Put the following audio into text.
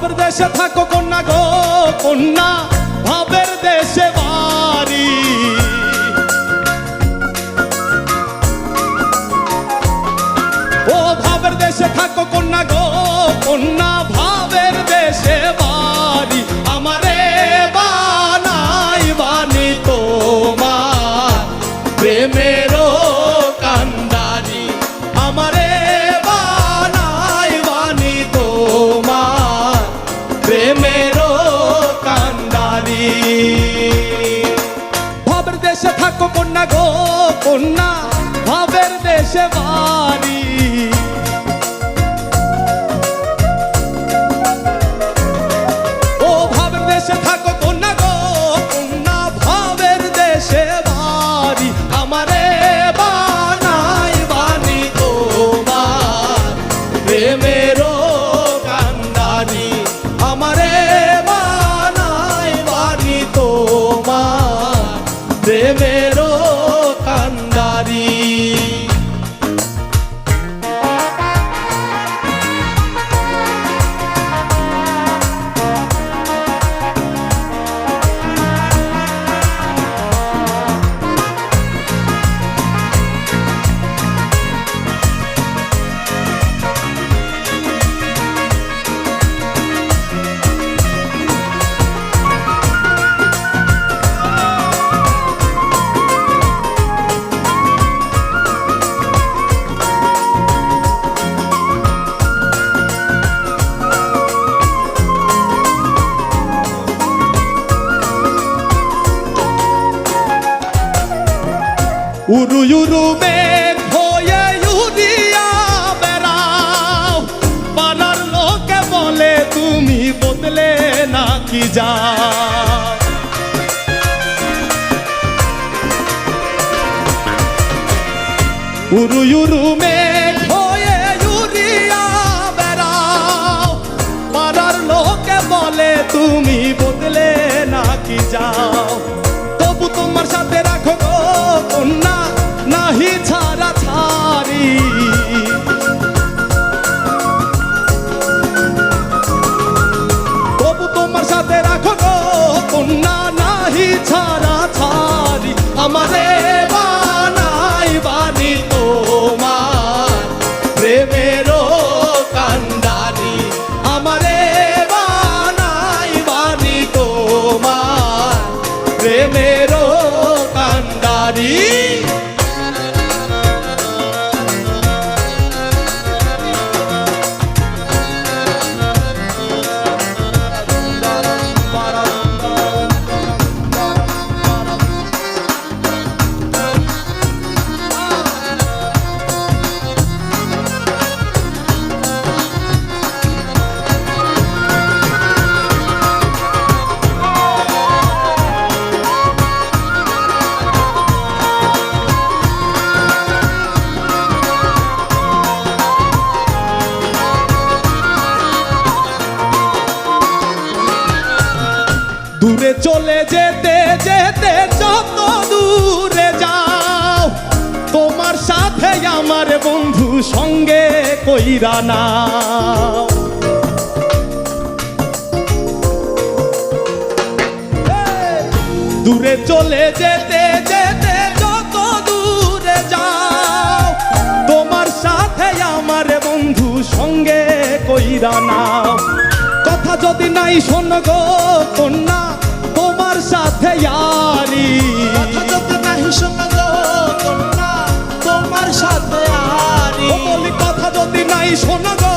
ভাবের দেশে থাকো কন্যা গো কন্যা, ভাবের দেশে বাড়ি। ও ভাবের দেশে থাকো কন্যা গো কন্যা, ভাবের দেশে বাড়ি। আমারে বানাই বানি তোমার প্রেমেরও কান্ডারি। আমারে বানাই বানি তোমার প্রেমেরও কান্ডারি। ভাবের দেশে থাকো কন্যা গো কন্যা, ভাবের দেশে বাড়ি। ও ভাবের দেশে থাকো কন্যা গো কন্যা, ভাবের দেশে বাড়ি। আমারে বানাই বানি তোমার প্রেমেরও কান্ডারি। আমারে বানাই বানি তোমার প্রেমেরও কান্ডারি। উরু উরু মেঘ হয়ে উড়িয়া বেড়াও, পাড়ার লোকে বলে তুমি বদলে নাকি যাও। উরু উরু মেঘ হয়ে উড়িয়া বেড়াও, পাড়ার লোকে বলে তুমি বদলে নাকি যাও। তবু তোমার সাথে রাখো গো কন্যা, নাহি ছাড়া ছাড়ি। তবু তোমার সাথে রাখো গো কন্যা, নাহি ছাড়া ছাড়ি। আমারে বানাই বানি তোমার প্রেমেরও কান্ডারি। আমারে বানাই বানি তোমার প্রেমেরও কান্ডারি। দূরে চলে যেতে যেতে যত দূরে যাও, তোমার সাথে আমার বন্ধু সঙ্গে কইরা নাও। দূরে চলে যেতে যেতে যত দূরে যাও, তোমার সাথে আমার বন্ধু সঙ্গে কইরা নাও। কথা যদি নাই শোনো গো কন্যা, তোমার সাথে ইয়ারি। কথা যদি নাই শোনো গো কন্যা, তোমার সাথে ইয়ারি। বলি কথা যদি নাই শোনো গো